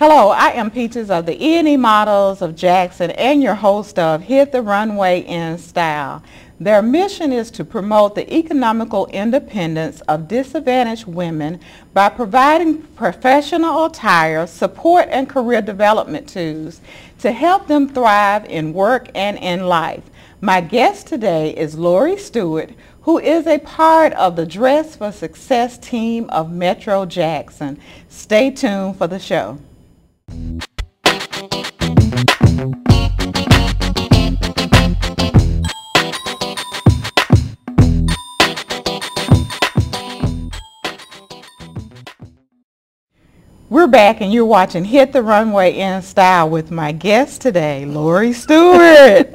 Hello, I am Peaches of the E&E Models of Jackson and your host of Hit the Runway in Style. Their mission is to promote the economical independence of disadvantaged women by providing professional attire, support, and career development tools to help them thrive in work and in life. My guest today is Lorie Stewart, who is a part of the Dress for Success team of Metro Jackson. Stay tuned for the show. We're back and you're watching Hit the Runway in Style with my guest today, Lorie Stewart.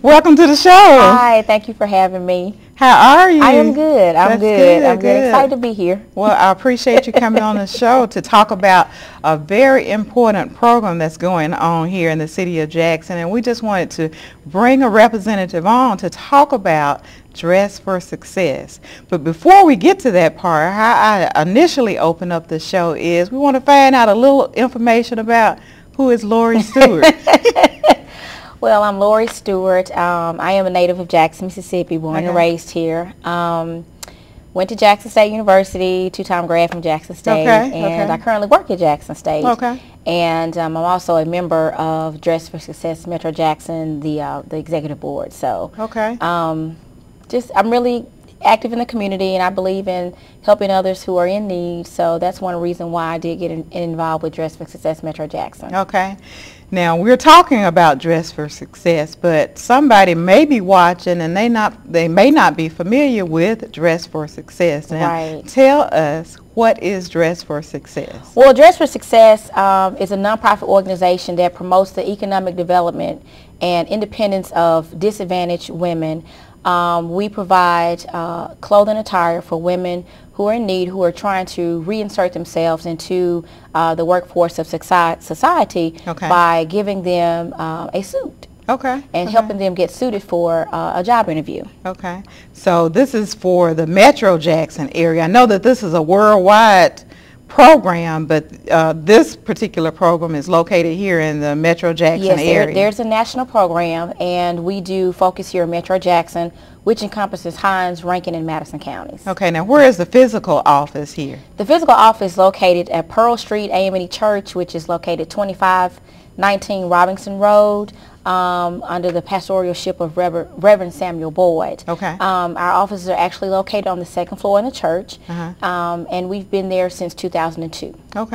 Welcome to the show. Hi, thank you for having me. How are you? I am good. I'm good. Excited to be here. Well, I appreciate you coming on the show to talk about a very important program that's going on here in the city of Jackson, and we just wanted to bring a representative on to talk about Dress for Success. But before we get to that part, how I initially opened up the show is we want to find out a little information about who is Lorie Stewart. Well, I'm Lorie Stewart. I am a native of Jackson, Mississippi, born and raised here. Went to Jackson State University, two-time grad from Jackson State, and I currently work at Jackson State. And I'm also a member of Dress for Success Metro Jackson, the executive board. So, I'm really active in the community, and I believe in helping others who are in need. So that's one reason why I did get involved with Dress for Success Metro Jackson. Now, we're talking about Dress for Success, but somebody may be watching and they may not be familiar with Dress for Success. Now, tell us, what is Dress for Success? Well, Dress for Success is a nonprofit organization that promotes the economic development and independence of disadvantaged women. We provide clothing attire for women who are in need, who are trying to reinsert themselves into the workforce of society by giving them a suit and helping them get suited for a job interview. So this is for the Metro Jackson area. I know that this is a worldwide program, but this particular program is located here in the Metro Jackson area. There's a national program, and we do focus here in Metro Jackson, which encompasses Hinds, Rankin, and Madison counties. Now where is the physical office here? The physical office is located at Pearl Street AME Church, which is located 2519 Robinson Road, under the pastoralship of Reverend Samuel Boyd. Our offices are actually located on the second floor in the church, and we've been there since 2002. Now,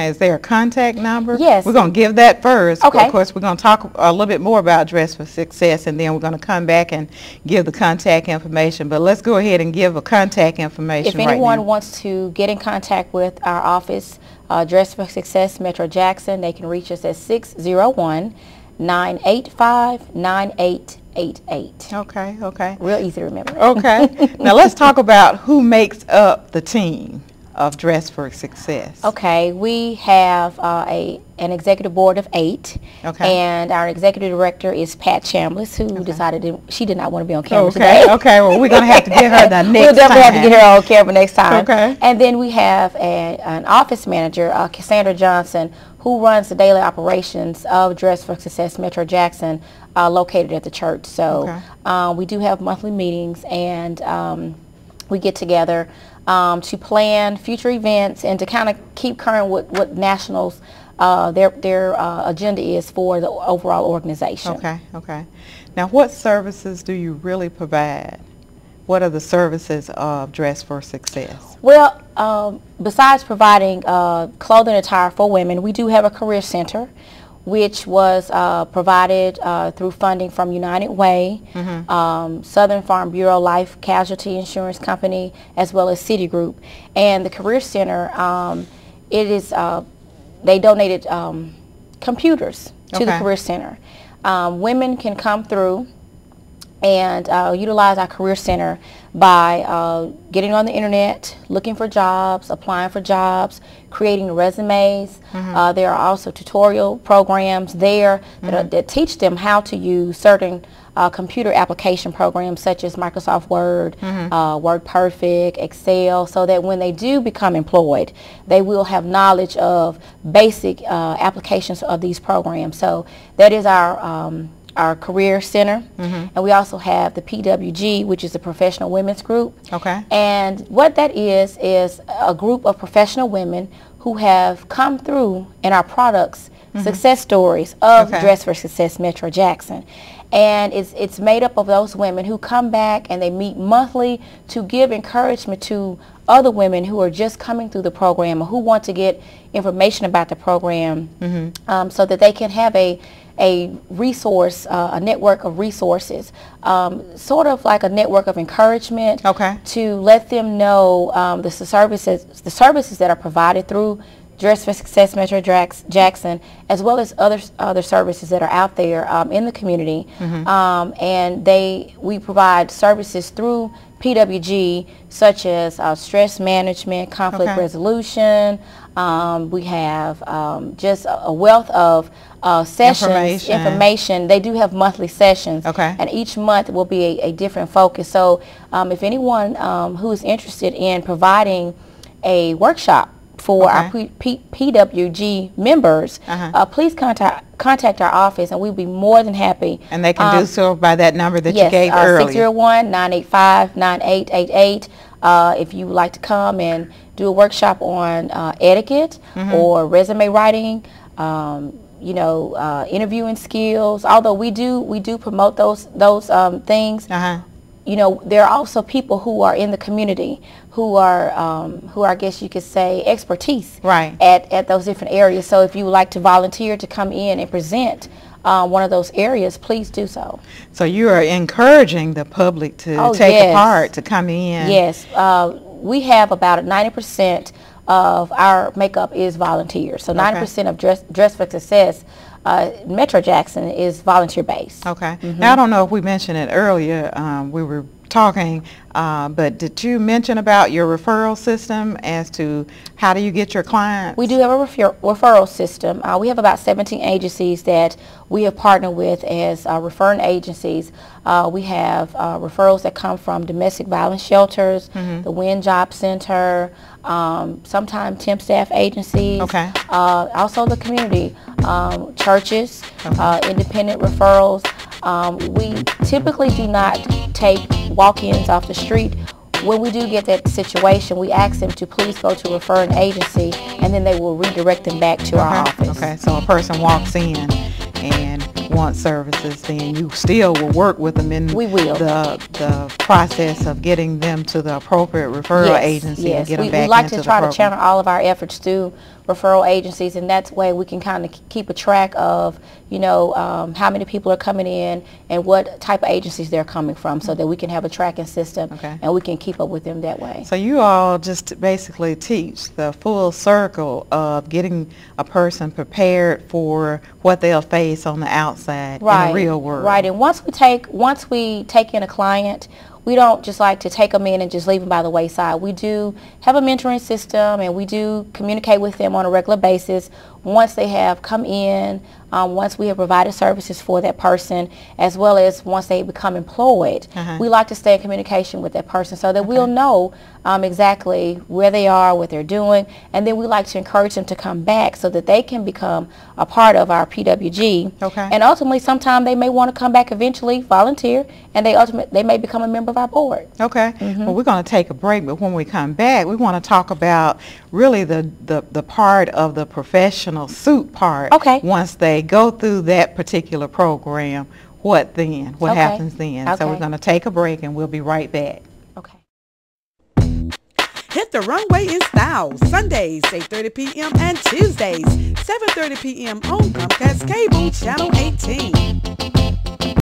is there a contact number? Yes. We're going to give that first. Of course, we're going to talk a little bit more about Dress for Success, and then we're going to come back and give the contact information. But let's go ahead and give a contact information right now. If anyone wants to get in contact with our office, Dress for Success Metro Jackson, they can reach us at 601-985-9888. Real easy to remember. Now let's talk about who makes up the team of Dress for Success. We have an executive board of 8, and our executive director is Pat Chambliss, who decided she did not want to be on camera today. Well, we're going to have to get her the next time. We'll definitely have to get her on camera next time. And then we have an office manager, Cassandra Johnson, who runs the daily operations of Dress for Success Metro Jackson, located at the church. So we do have monthly meetings, and we get together to plan future events and to kind of keep current with what nationals their agenda is for the overall organization. Now, what services do you really provide? What are the services of Dress for Success? Well, besides providing clothing attire for women, we do have a career center, which was provided through funding from United Way, Southern Farm Bureau Life Casualty Insurance Company, as well as Citigroup. And the Career Center, they donated computers to the Career Center. Women can come through and utilize our Career Center by getting on the internet, looking for jobs, applying for jobs, creating resumes. There are also tutorial programs there that teach them how to use certain computer application programs such as Microsoft Word, Word Perfect, Excel, so that when they do become employed, they will have knowledge of basic applications of these programs. So that is our career center, and we also have the PWG, which is the Professional Women's Group. Okay. And what that is a group of professional women who have come through in our products, success stories of Dress for Success Metro Jackson. And it's made up of those women who come back and they meet monthly to give encouragement to other women who are just coming through the program or who want to get information about the program, so that they can have a resource, a network of resources, sort of like a network of encouragement, to let them know the services that are provided through Dress for Success Metro Jackson, as well as other services that are out there in the community. And we provide services through PWG, such as stress management, conflict resolution. We have just a wealth of sessions, information. They do have monthly sessions, and each month will be a different focus. So if anyone who is interested in providing a workshop for our PWG members, please contact our office, and we'll be more than happy. And they can do so by that number that you gave earlier. 601-985-9888. If you would like to come and do a workshop on etiquette or resume writing, you know, interviewing skills. Although we do promote those things. You know, there are also people who are in the community who are I guess you could say expertise at those different areas. So if you would like to volunteer to come in and present one of those areas, please do so. So you are encouraging the public to take a part, to come in. Yes, we have about 90% of our makeup is volunteers. So 90% of Dress for Success Metro Jackson is volunteer based. Now I don't know if we mentioned it earlier. We were talking, but did you mention about your referral system as to how do you get your clients? We do have a referral system. We have about 17 agencies that we have partnered with as referring agencies. We have referrals that come from domestic violence shelters, the WIN Job Center, sometimes temp staff agencies, also the community, churches, independent referrals. We typically do not take walk-ins off the street. When we do get that situation, we ask them to please go to a referring agency, and then they will redirect them back to our office. So a person walks in and wants services, then you still will work with them in the process of getting them to the appropriate referral agency and get them back into the program. We like to try to channel all of our efforts through referral agencies, and that's way we can kind of keep a track of, you know, how many people are coming in and what type of agencies they're coming from, so that we can have a tracking system and we can keep up with them that way. So you all just basically teach the full circle of getting a person prepared for what they'll face on the outside in the real world. And once we take in a client, we don't just like to take them in and just leave them by the wayside. We do have a mentoring system, and we do communicate with them on a regular basis once they have come in, once we have provided services for that person, as well as once they become employed. We like to stay in communication with that person so that we'll know exactly where they are, what they're doing, and then we like to encourage them to come back so that they can become a part of our PWG. And ultimately, sometime they may want to come back eventually, volunteer, and they may become a member of our board. Well, we're going to take a break, but when we come back, we want to talk about really the part of the professional suit part. Once they go through that particular program, what then? What happens then? So we're going to take a break, and we'll be right back. Hit the runway in style, Sundays, 8:30 p.m. and Tuesdays, 7:30 p.m. on Comcast Cable Channel 18.